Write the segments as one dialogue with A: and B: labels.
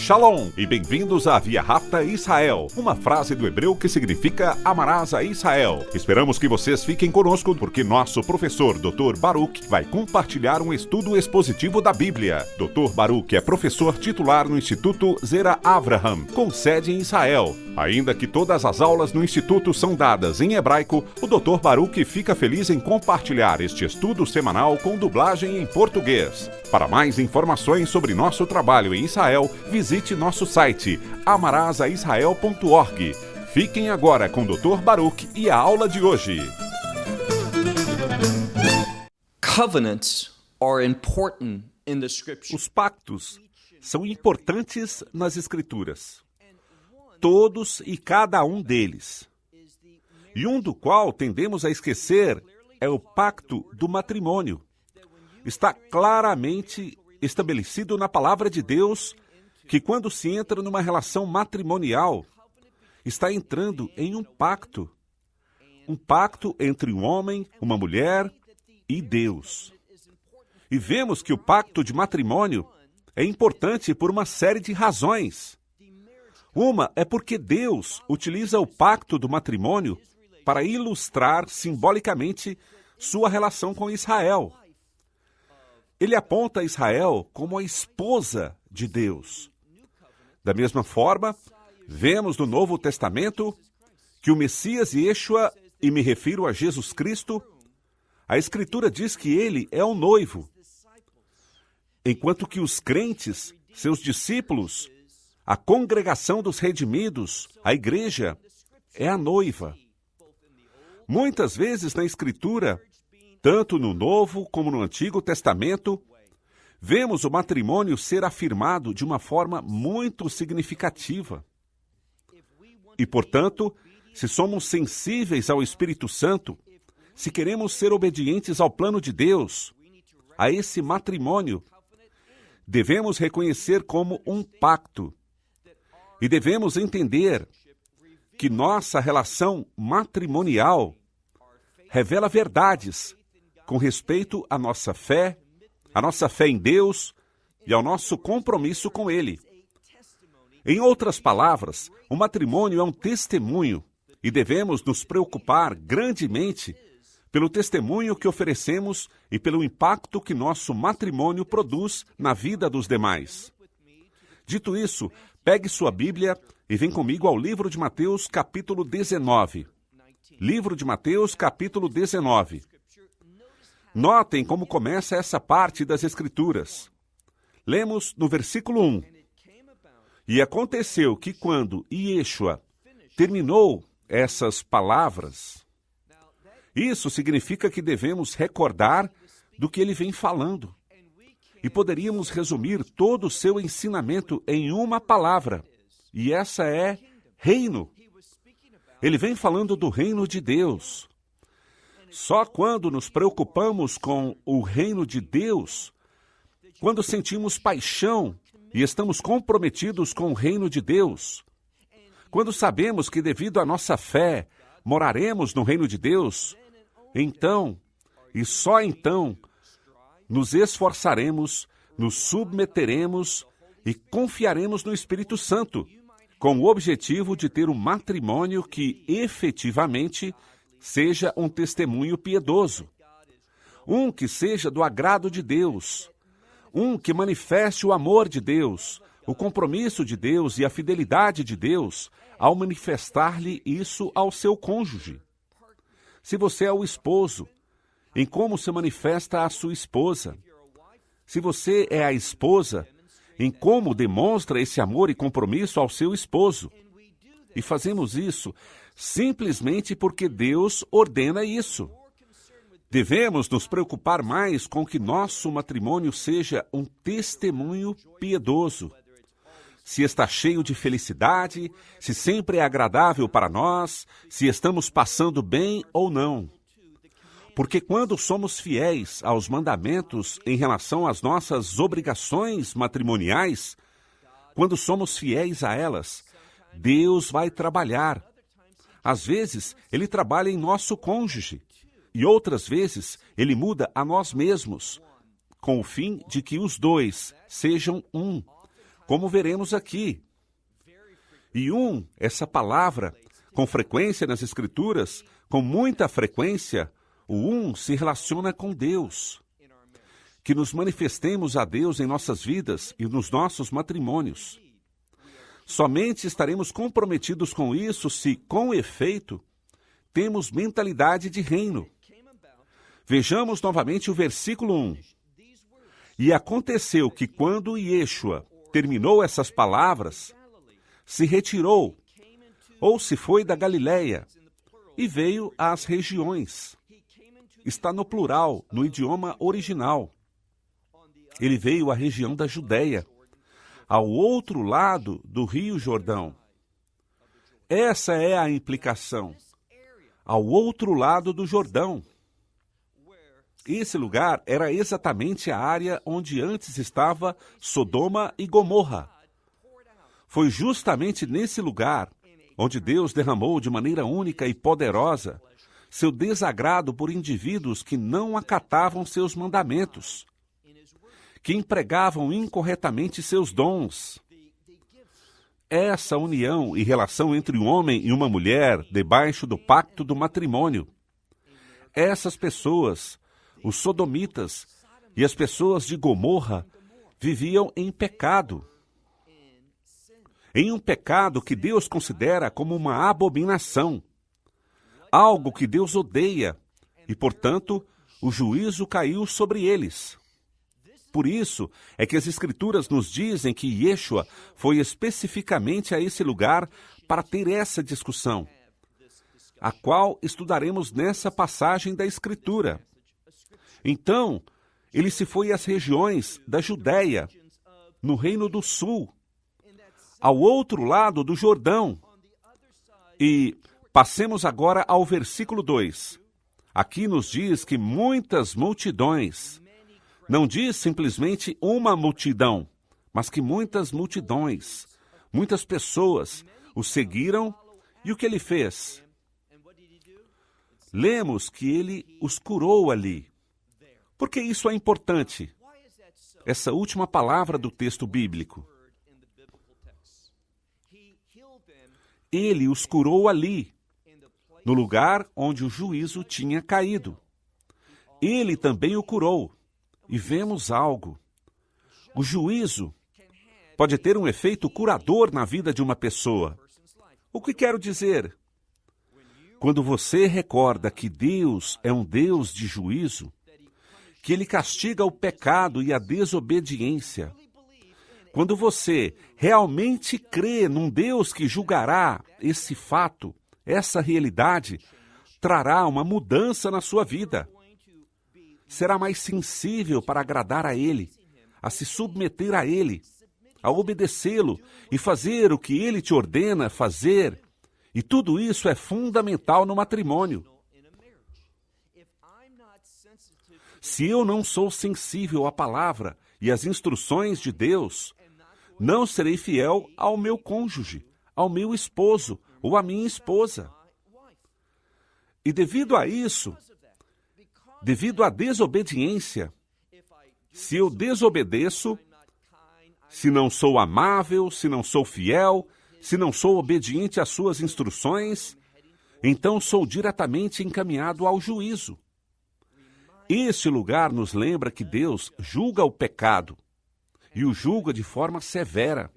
A: Shalom e bem-vindos a Via Rapta Israel, uma frase do hebreu que significa amarás a Israel. Esperamos que vocês fiquem conosco porque nosso professor Dr. Baruch vai compartilhar um estudo expositivo da Bíblia. Dr. Baruch é professor titular no Instituto Zera Avraham, com sede em Israel. Ainda que todas as aulas no Instituto são dadas em hebraico, o Dr. Baruch fica feliz em compartilhar este estudo semanal com dublagem em português. Para mais informações sobre nosso trabalho em Israel, visite nosso site amarasaisrael.org. Fiquem agora com o Dr. Baruch e a aula de hoje.
B: Covenants are important in the scripture.
A: Os pactos são importantes nas Escrituras. Todos e cada um deles. E um do qual tendemos a esquecer é o pacto do matrimônio. Está claramente estabelecido na palavra de Deus que quando se entra numa relação matrimonial, está entrando em um pacto entre um homem, uma mulher e Deus. E vemos que o pacto de matrimônio é importante por uma série de razões. Uma é porque Deus utiliza o pacto do matrimônio para ilustrar simbolicamente sua relação com Israel. Ele aponta Israel como a esposa de Deus. Da mesma forma, vemos no Novo Testamento que o Messias Yeshua, e me refiro a Jesus Cristo, a Escritura diz que ele é o noivo, enquanto que os crentes, seus discípulos, a congregação dos redimidos, a igreja, é a noiva. Muitas vezes na Escritura, tanto no Novo como no Antigo Testamento, vemos o matrimônio ser afirmado de uma forma muito significativa. E, portanto, se somos sensíveis ao Espírito Santo, se queremos ser obedientes ao plano de Deus, a esse matrimônio, devemos reconhecer como um pacto. E devemos entender que nossa relação matrimonial revela verdades com respeito à nossa fé em Deus e ao nosso compromisso com Ele. Em outras palavras, o matrimônio é um testemunho e devemos nos preocupar grandemente pelo testemunho que oferecemos e pelo impacto que nosso matrimônio produz na vida dos demais. Dito isso, pegue sua Bíblia e vem comigo ao livro de Mateus, capítulo 19. Livro de Mateus, capítulo 19. Notem como começa essa parte das Escrituras. Lemos no versículo 1. E aconteceu que quando Yeshua terminou essas palavras, isso significa que devemos recordar do que ele vem falando. E poderíamos resumir todo o seu ensinamento em uma palavra, e essa é reino. Ele vem falando do reino de Deus. Só quando nos preocupamos com o reino de Deus, quando sentimos paixão e estamos comprometidos com o reino de Deus, quando sabemos que devido à nossa fé moraremos no reino de Deus, então, e só então, nos esforçaremos, nos submeteremos e confiaremos no Espírito Santo, com o objetivo de ter um matrimônio que efetivamente seja um testemunho piedoso, um que seja do agrado de Deus, um que manifeste o amor de Deus, o compromisso de Deus e a fidelidade de Deus ao manifestar-lhe isso ao seu cônjuge. Se você é o esposo, em como se manifesta a sua esposa. Se você é a esposa, em como demonstra esse amor e compromisso ao seu esposo. E fazemos isso simplesmente porque Deus ordena isso. Devemos nos preocupar mais com que nosso matrimônio seja um testemunho piedoso. Se está cheio de felicidade, se sempre é agradável para nós, se estamos passando bem ou não. Porque quando somos fiéis aos mandamentos em relação às nossas obrigações matrimoniais, quando somos fiéis a elas, Deus vai trabalhar. Às vezes, Ele trabalha em nosso cônjuge, e outras vezes, Ele muda a nós mesmos, com o fim de que os dois sejam um, como veremos aqui. E essa palavra, com frequência nas Escrituras, com muita frequência, o se relaciona com Deus. Que nos manifestemos a Deus em nossas vidas e nos nossos matrimônios. Somente estaremos comprometidos com isso se, com efeito, temos mentalidade de reino. Vejamos novamente o versículo 1. E aconteceu que quando Yeshua terminou essas palavras, se retirou, ou se foi da Galileia, e veio às regiões. Está no plural, no idioma original. Ele veio à região da Judéia, ao outro lado do Rio Jordão. Essa é a implicação. Ao outro lado do Jordão. Esse lugar era exatamente a área onde antes estava Sodoma e Gomorra. Foi justamente nesse lugar onde Deus derramou de maneira única e poderosa seu desagrado por indivíduos que não acatavam seus mandamentos, que empregavam incorretamente seus dons. Essa união e relação entre um homem e uma mulher debaixo do pacto do matrimônio. Essas pessoas, os sodomitas e as pessoas de Gomorra, viviam em pecado. Em um pecado que Deus considera como uma abominação. Algo que Deus odeia e, portanto, o juízo caiu sobre eles. Por isso é que as Escrituras nos dizem que Yeshua foi especificamente a esse lugar para ter essa discussão, a qual estudaremos nessa passagem da Escritura. Então, ele se foi às regiões da Judéia, no Reino do Sul, ao outro lado do Jordão. E passemos agora ao versículo 2. Aqui nos diz que muitas multidões, não diz simplesmente uma multidão, mas que muitas multidões, muitas pessoas o seguiram. E o que ele fez? Lemos que ele os curou ali. Por que isso é importante? Essa última palavra do texto bíblico. Ele os curou ali, no lugar onde o juízo tinha caído. Ele também o curou. E vemos algo. O juízo pode ter um efeito curador na vida de uma pessoa. O que quero dizer? Quando você recorda que Deus é um Deus de juízo, que Ele castiga o pecado e a desobediência, quando você realmente crê num Deus que julgará esse fato, essa realidade, trará uma mudança na sua vida. Será mais sensível para agradar a Ele, a se submeter a Ele, a obedecê-lo e fazer o que Ele te ordena fazer. E tudo isso é fundamental no matrimônio. Se eu não sou sensível à palavra e às instruções de Deus, não serei fiel ao meu cônjuge, ao meu esposo ou à minha esposa. E devido a isso, devido à desobediência, se eu desobedeço, se não sou amável, se não sou fiel, se não sou obediente às suas instruções, então sou diretamente encaminhado ao juízo. Este lugar nos lembra que Deus julga o pecado e o julga de forma severa.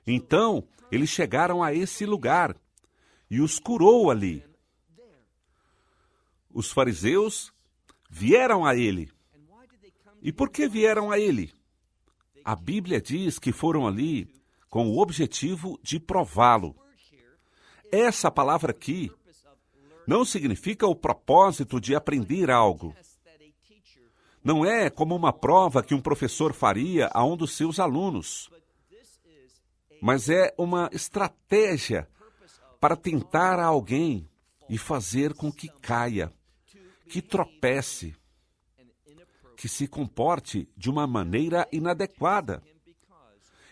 A: Então, eles chegaram a esse lugar e os curou ali. Os fariseus vieram a ele. E por que vieram a ele? A Bíblia diz que foram ali com o objetivo de prová-lo. Essa palavra aqui não significa o propósito de aprender algo. Não é como uma prova que um professor faria a um dos seus alunos, mas é uma estratégia para tentar a alguém e fazer com que caia, que tropece, que se comporte de uma maneira inadequada.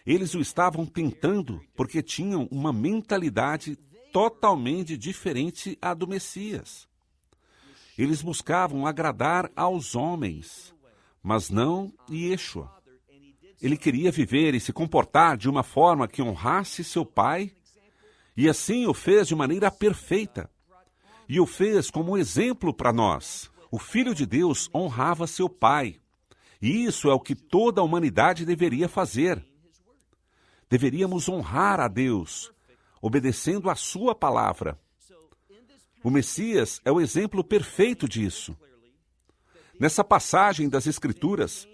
A: Eles o estavam tentando porque tinham uma mentalidade totalmente diferente à do Messias. Eles buscavam agradar aos homens, mas não Yeshua. Ele queria viver e se comportar de uma forma que honrasse seu pai, e assim o fez de maneira perfeita. E o fez como exemplo para nós. O Filho de Deus honrava seu pai. E isso é o que toda a humanidade deveria fazer. Deveríamos honrar a Deus, obedecendo a sua palavra. O Messias é o exemplo perfeito disso. Nessa passagem das Escrituras,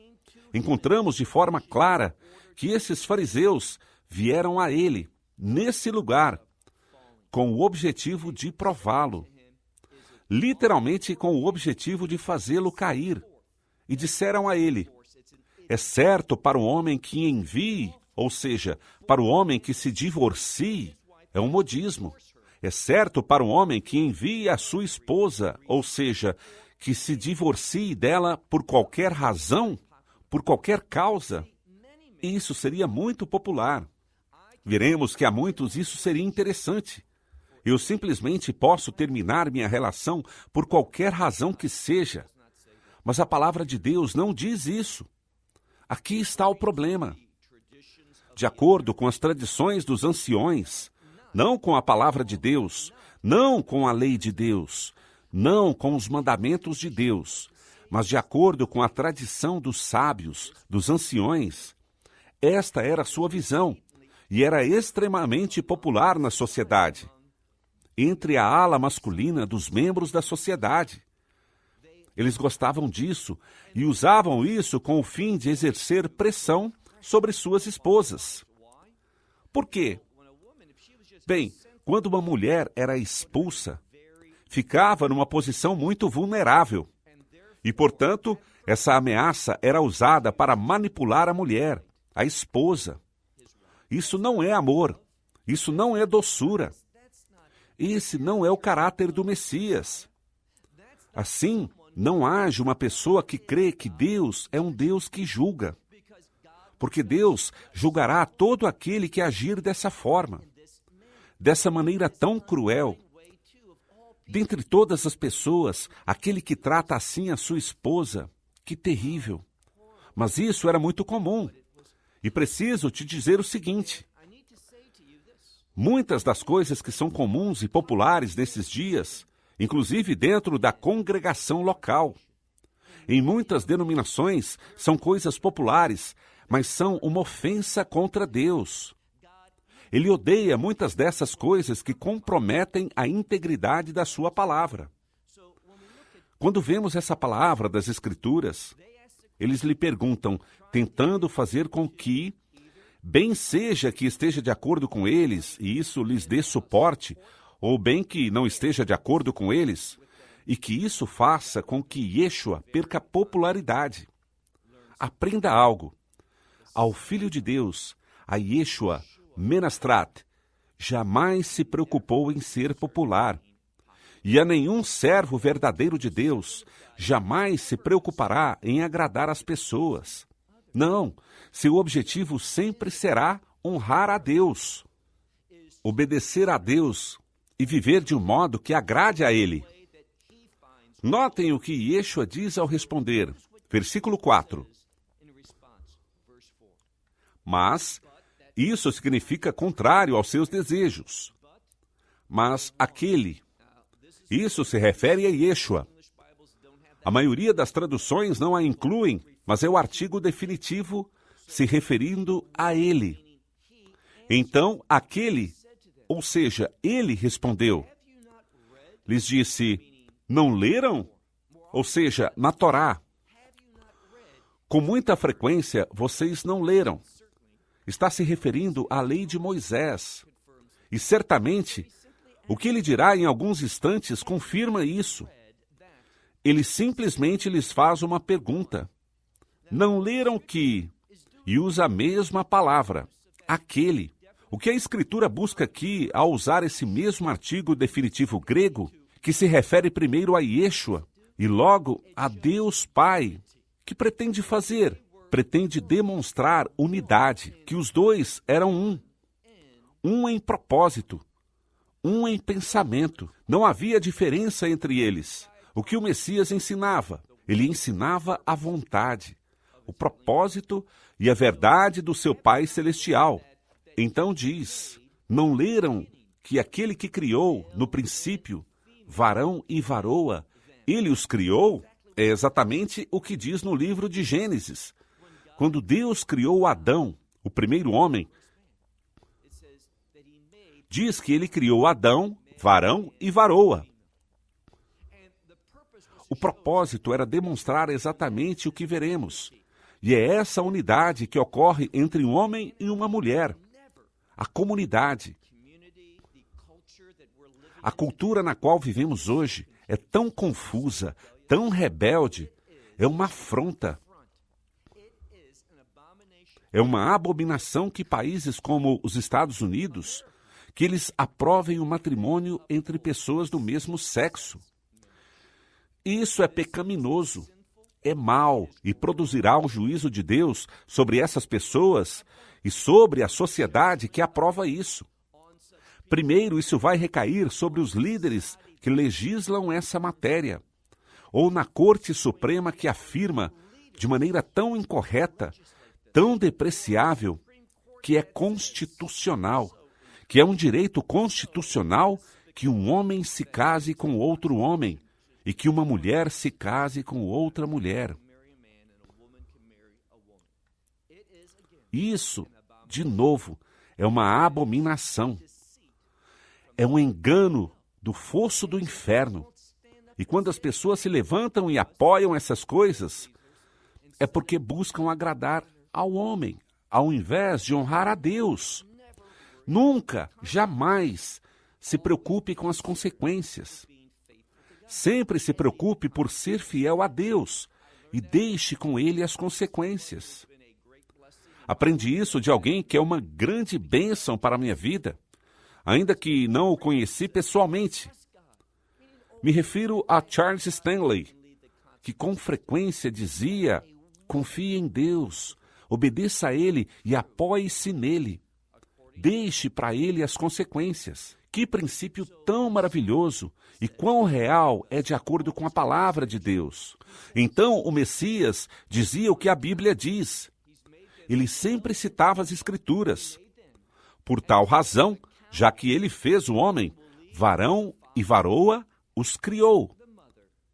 A: encontramos de forma clara que esses fariseus vieram a ele, nesse lugar, com o objetivo de prová-lo. Literalmente com o objetivo de fazê-lo cair. E disseram a ele: é certo para o homem que envie, ou seja, para o homem que se divorcie, é um modismo. É certo para o homem que envie a sua esposa, ou seja, que se divorcie dela por qualquer razão, por qualquer causa. Isso seria muito popular. Veremos que a muitos isso seria interessante. Eu simplesmente posso terminar minha relação por qualquer razão que seja. Mas a palavra de Deus não diz isso. Aqui está o problema. De acordo com as tradições dos anciões, não com a palavra de Deus, não com a lei de Deus, não com os mandamentos de Deus, mas de acordo com a tradição dos sábios, dos anciões, esta era a sua visão e era extremamente popular na sociedade, entre a ala masculina dos membros da sociedade. Eles gostavam disso e usavam isso com o fim de exercer pressão sobre suas esposas. Por quê? Bem, quando uma mulher era expulsa, ficava numa posição muito vulnerável. E, portanto, essa ameaça era usada para manipular a mulher, a esposa. Isso não é amor. Isso não é doçura. Esse não é o caráter do Messias. Assim, não haja uma pessoa que crê que Deus é um Deus que julga. Porque Deus julgará todo aquele que agir dessa forma, dessa maneira tão cruel. Dentre todas as pessoas, aquele que trata assim a sua esposa, que terrível. Mas isso era muito comum. E preciso te dizer o seguinte: muitas das coisas que são comuns e populares nesses dias, inclusive dentro da congregação local, em muitas denominações, são coisas populares, mas são uma ofensa contra Deus. Ele odeia muitas dessas coisas que comprometem a integridade da sua palavra. Quando vemos essa palavra das Escrituras, eles lhe perguntam, tentando fazer com que, bem seja que esteja de acordo com eles e isso lhes dê suporte, ou bem que não esteja de acordo com eles, e que isso faça com que Yeshua perca popularidade. Aprenda algo. Ao Filho de Deus, a Yeshua Menastrat, jamais se preocupou em ser popular. E a nenhum servo verdadeiro de Deus jamais se preocupará em agradar as pessoas. Não, seu objetivo sempre será honrar a Deus, obedecer a Deus e viver de um modo que agrade a Ele. Notem o que Yeshua diz ao responder, versículo 4. Mas isso significa contrário aos seus desejos. Mas aquele, isso se refere a Yeshua. A maioria das traduções não a incluem, mas é o artigo definitivo se referindo a ele. Então, aquele, ou seja, ele respondeu. Lhes disse, não leram? Ou seja, na Torá. Com muita frequência, vocês não leram. Está se referindo à lei de Moisés. E certamente, o que ele dirá em alguns instantes confirma isso. Ele simplesmente lhes faz uma pergunta. Não leram que... E usa a mesma palavra, aquele. O que a Escritura busca aqui ao usar esse mesmo artigo definitivo grego, que se refere primeiro a Yeshua e logo a Deus Pai, que pretende fazer? Pretende demonstrar unidade, que os dois eram um. Um em propósito, um em pensamento. Não havia diferença entre eles. O que o Messias ensinava? Ele ensinava a vontade, o propósito e a verdade do seu Pai Celestial. Então diz, não leram que aquele que criou, no princípio, varão e varoa, ele os criou? É exatamente o que diz no livro de Gênesis. Quando Deus criou Adão, o primeiro homem, diz que ele criou Adão, varão e varoa. O propósito era demonstrar exatamente o que veremos. E é essa unidade que ocorre entre um homem e uma mulher. A comunidade. A cultura na qual vivemos hoje é tão confusa, tão rebelde, é uma afronta. É uma abominação que países como os Estados Unidos, que eles aprovem o matrimônio entre pessoas do mesmo sexo. Isso é pecaminoso, é mau e produzirá o juízo de Deus sobre essas pessoas e sobre a sociedade que aprova isso. Primeiro, isso vai recair sobre os líderes que legislam essa matéria, ou na Corte Suprema que afirma, de maneira tão incorreta, tão depreciável, que é constitucional, que é um direito constitucional que um homem se case com outro homem e que uma mulher se case com outra mulher. Isso, de novo, é uma abominação. É um engano do fosso do inferno. E quando as pessoas se levantam e apoiam essas coisas, é porque buscam agradar ao homem, ao invés de honrar a Deus. Nunca, jamais, se preocupe com as consequências. Sempre se preocupe por ser fiel a Deus e deixe com Ele as consequências. Aprendi isso de alguém que é uma grande bênção para a minha vida, ainda que não o conheci pessoalmente. Me refiro a Charles Stanley, que com frequência dizia, confie em Deus, obedeça a Ele e apoie-se nele. Deixe para Ele as consequências. Que princípio tão maravilhoso e quão real é de acordo com a palavra de Deus. Então o Messias dizia o que a Bíblia diz. Ele sempre citava as Escrituras. Por tal razão, já que ele fez o homem, varão e varoa os criou.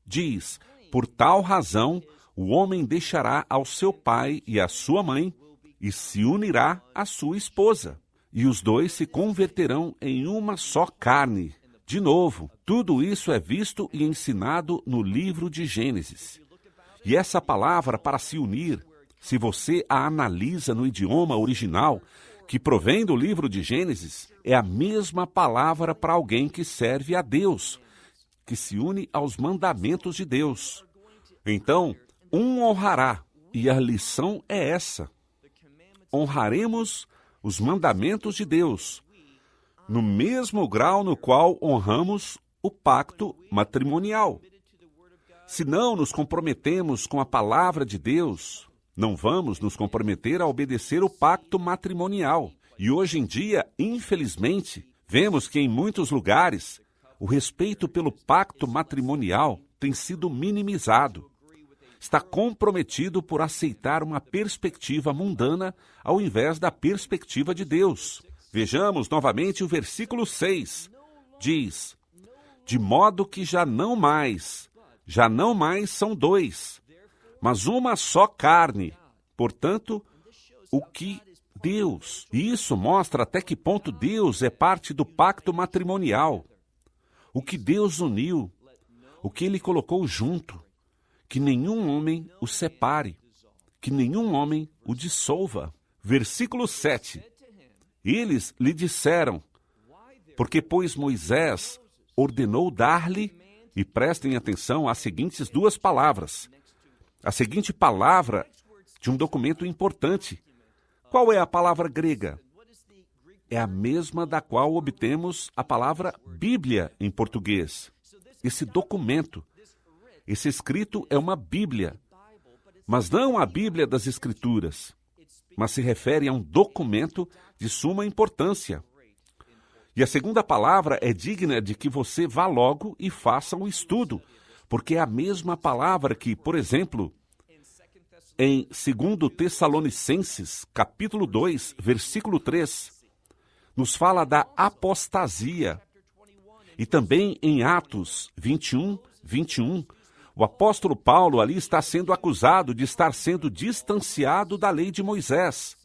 A: Diz, por tal razão, o homem deixará ao seu pai e à sua mãe e se unirá à sua esposa. E os dois se converterão em uma só carne. De novo, tudo isso é visto e ensinado no livro de Gênesis. E essa palavra para se unir, se você a analisa no idioma original, que provém do livro de Gênesis, é a mesma palavra para alguém que serve a Deus, que se une aos mandamentos de Deus. Então, um honrará, e a lição é essa. Honraremos os mandamentos de Deus, no mesmo grau no qual honramos o pacto matrimonial. Se não nos comprometemos com a palavra de Deus, não vamos nos comprometer a obedecer o pacto matrimonial. E hoje em dia, infelizmente, vemos que em muitos lugares, o respeito pelo pacto matrimonial tem sido minimizado. Está comprometido por aceitar uma perspectiva mundana ao invés da perspectiva de Deus. Vejamos novamente o versículo 6. Diz, de modo que já não mais são dois, mas uma só carne. Portanto, o que Deus. E isso mostra até que ponto Deus é parte do pacto matrimonial. O que Deus uniu, o que Ele colocou junto. Que nenhum homem o separe, que nenhum homem o dissolva. Versículo 7. Eles lhe disseram, porque pois Moisés ordenou dar-lhe, e prestem atenção às seguintes duas palavras. A seguinte palavra de um documento importante. Qual é a palavra grega? É a mesma da qual obtemos a palavra Bíblia em português. Esse documento, esse escrito é uma Bíblia, mas não a Bíblia das Escrituras, mas se refere a um documento de suma importância. E a segunda palavra é digna de que você vá logo e faça um estudo, porque é a mesma palavra que, por exemplo, em 2 Tessalonicenses, capítulo 2, versículo 3, nos fala da apostasia. E também em Atos 21, o apóstolo Paulo ali está sendo acusado de estar sendo distanciado da lei de Moisés.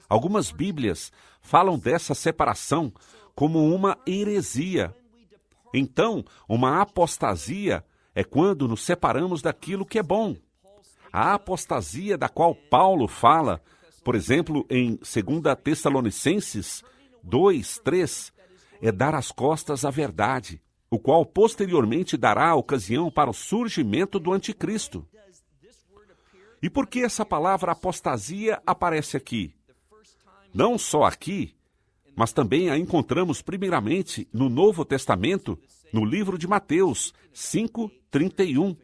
A: Algumas Bíblias falam dessa separação como uma heresia. Então, uma apostasia é quando nos separamos daquilo que é bom. A apostasia da qual Paulo fala, por exemplo, em 2 Tessalonicenses 2, 3, é dar as costas à verdade, o qual posteriormente dará ocasião para o surgimento do anticristo. E por que essa palavra apostasia aparece aqui? Não só aqui, mas também a encontramos primeiramente no Novo Testamento, no livro de Mateus 5:31,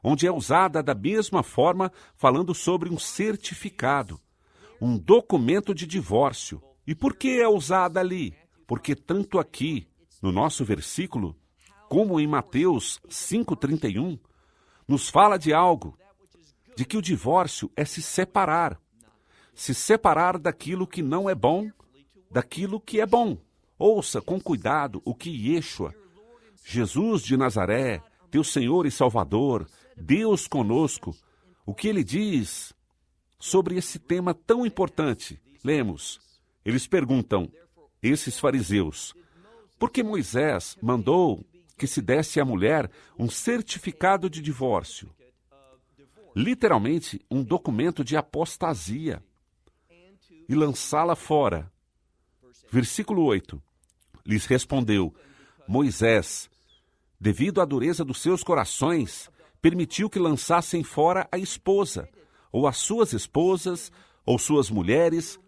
A: onde é usada da mesma forma, falando sobre um certificado, um documento de divórcio. E por que é usada ali? Porque tanto aqui, no nosso versículo, como em Mateus 5:31, nos fala de algo, de que o divórcio é se separar daquilo que não é bom, daquilo que é bom. Ouça com cuidado o que Yeshua, Jesus de Nazaré, teu Senhor e Salvador, Deus conosco, o que ele diz sobre esse tema tão importante. Lemos, eles perguntam, esses fariseus, por que Moisés mandou que se desse à mulher um certificado de divórcio? Literalmente, um documento de apostasia, e lançá-la fora. Versículo 8, lhes respondeu, Moisés, devido à dureza dos seus corações, permitiu que lançassem fora a esposa, ou as suas esposas, ou suas mulheres,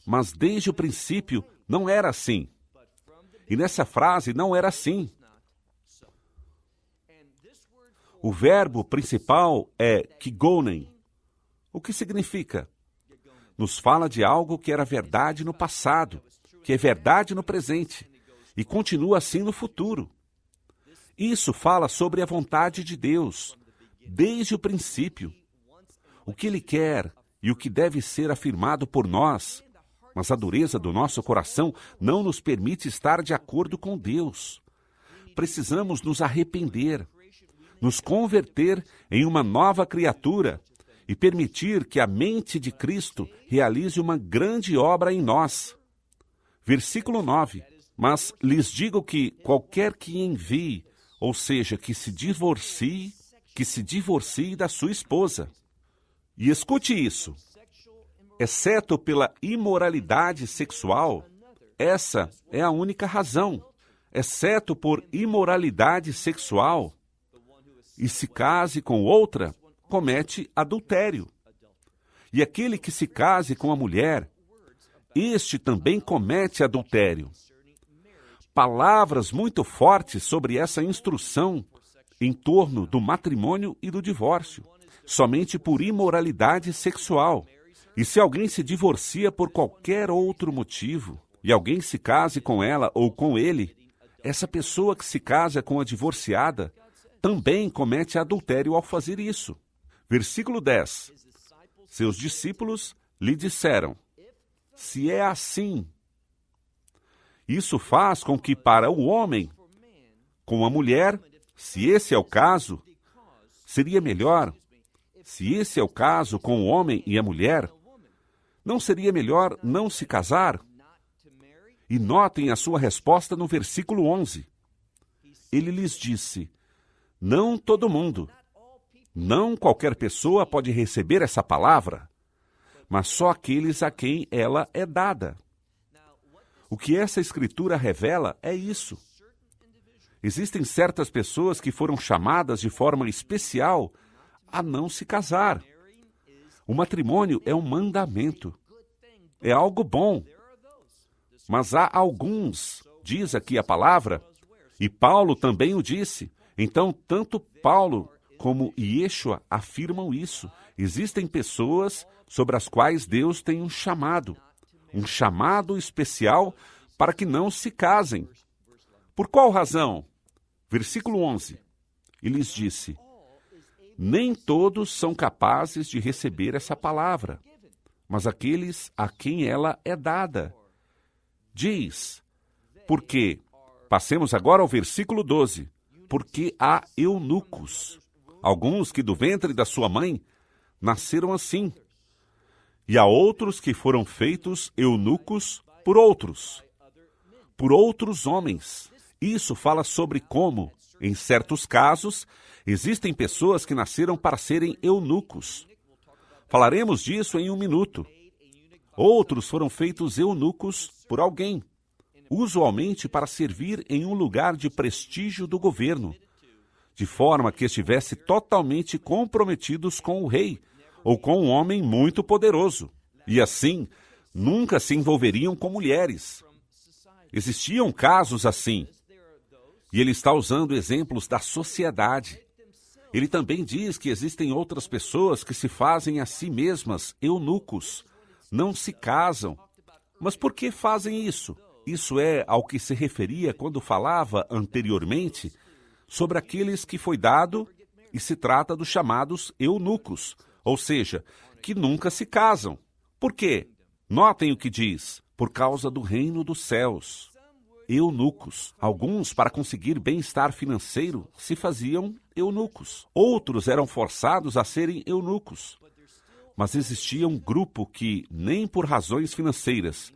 A: mas desde o princípio não era assim. E nessa frase não era assim. O verbo principal é kigonen. O que significa? Nos fala de algo que era verdade no passado, que é verdade no presente, e continua assim no futuro. Isso fala sobre a vontade de Deus, desde o princípio. O que Ele quer e o que deve ser afirmado por nós, mas a dureza do nosso coração não nos permite estar de acordo com Deus. Precisamos nos arrepender, nos converter em uma nova criatura e permitir que a mente de Cristo realize uma grande obra em nós. Versículo 9. Mas lhes digo que qualquer que envie, ou seja, que se divorcie da sua esposa. E escute isso. Exceto pela imoralidade sexual, essa é a única razão. Exceto por imoralidade sexual, e se case com outra, comete adultério. E aquele que se case com a mulher, este também comete adultério. Palavras muito fortes sobre essa instrução em torno do matrimônio e do divórcio, somente por imoralidade sexual. E se alguém se divorcia por qualquer outro motivo, e alguém se case com ela ou com ele, essa pessoa que se casa com a divorciada também comete adultério ao fazer isso. Versículo 10. Seus discípulos lhe disseram, se é assim, isso faz com que para o homem, com a mulher, se esse é o caso, seria melhor, se esse é o caso com o homem e a mulher, não seria melhor não se casar? E notem a sua resposta no versículo 11. Ele lhes disse, não todo mundo, não qualquer pessoa pode receber essa palavra, mas só aqueles a quem ela é dada. O que essa escritura revela é isso. Existem certas pessoas que foram chamadas de forma especial a não se casar. O matrimônio é um mandamento. É algo bom. Mas há alguns, diz aqui a palavra, e Paulo também o disse. Então, tanto Paulo como Yeshua afirmam isso. Existem pessoas sobre as quais Deus tem um chamado especial para que não se casem. Por qual razão? Versículo 11. E lhes disse, Nem todos são capazes de receber essa palavra, mas aqueles a quem ela é dada. Diz, porque, passemos agora ao versículo 12, porque há eunucos, alguns que do ventre da sua mãe nasceram assim, e há outros que foram feitos eunucos por outros homens. Isso fala sobre como, em certos casos, existem pessoas que nasceram para serem eunucos. Falaremos disso em um minuto. Outros foram feitos eunucos por alguém, usualmente para servir em um lugar de prestígio do governo, de forma que estivesse totalmente comprometidos com o rei ou com um homem muito poderoso. E assim, nunca se envolveriam com mulheres. Existiam casos assim. E ele está usando exemplos da sociedade. Ele também diz que existem outras pessoas que se fazem a si mesmas eunucos, não se casam. Mas por que fazem isso? Isso é ao que se referia quando falava anteriormente sobre aqueles que foi dado, e se trata dos chamados eunucos, ou seja, que nunca se casam. Por quê? Notem o que diz, por causa do reino dos céus. Eunucos. Alguns, para conseguir bem-estar financeiro, se faziam eunucos. Outros eram forçados a serem eunucos. Mas existia um grupo que, nem por razões financeiras,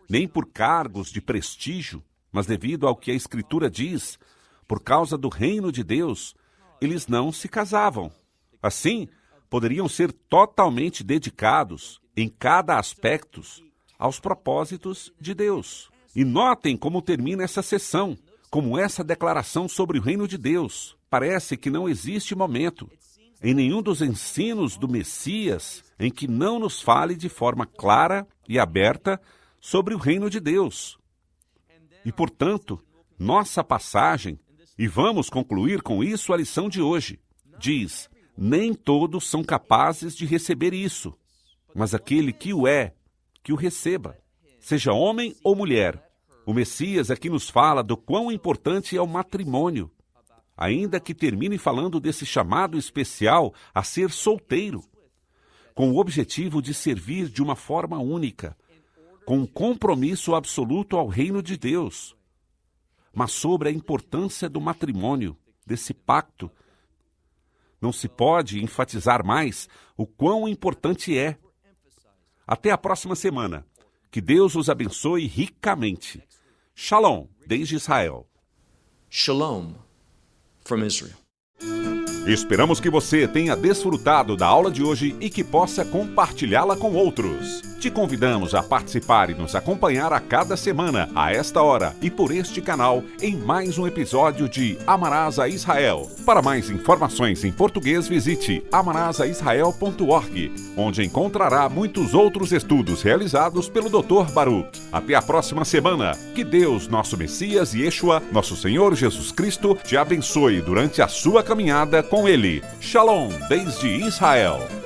A: nem por cargos de prestígio, mas devido ao que a Escritura diz, por causa do reino de Deus, eles não se casavam. Assim, poderiam ser totalmente dedicados, em cada aspecto, aos propósitos de Deus. E notem como termina essa sessão, como essa declaração sobre o reino de Deus. Parece que não existe momento, em nenhum dos ensinos do Messias, em que não nos fale de forma clara e aberta sobre o reino de Deus. E, portanto, nossa passagem, e vamos concluir com isso a lição de hoje, diz, nem todos são capazes de receber isso, mas aquele que o é, que o receba. Seja homem ou mulher, o Messias aqui nos fala do quão importante é o matrimônio, ainda que termine falando desse chamado especial a ser solteiro, com o objetivo de servir de uma forma única, com um compromisso absoluto ao reino de Deus. Mas sobre a importância do matrimônio, desse pacto, não se pode enfatizar mais o quão importante é. Até a próxima semana. Que Deus os abençoe ricamente. Shalom, desde Israel.
B: Shalom from Israel.
A: Esperamos que você tenha desfrutado da aula de hoje e que possa compartilhá-la com outros. Te convidamos a participar e nos acompanhar a cada semana, a esta hora e por este canal, em mais um episódio de Amarás a Israel. Para mais informações em português, visite amarasaisrael.org, onde encontrará muitos outros estudos realizados pelo Dr. Baruch. Até a próxima semana. Que Deus, nosso Messias e Yeshua, nosso Senhor Jesus Cristo, te abençoe durante a sua caminhada com Ele. Shalom, desde Israel.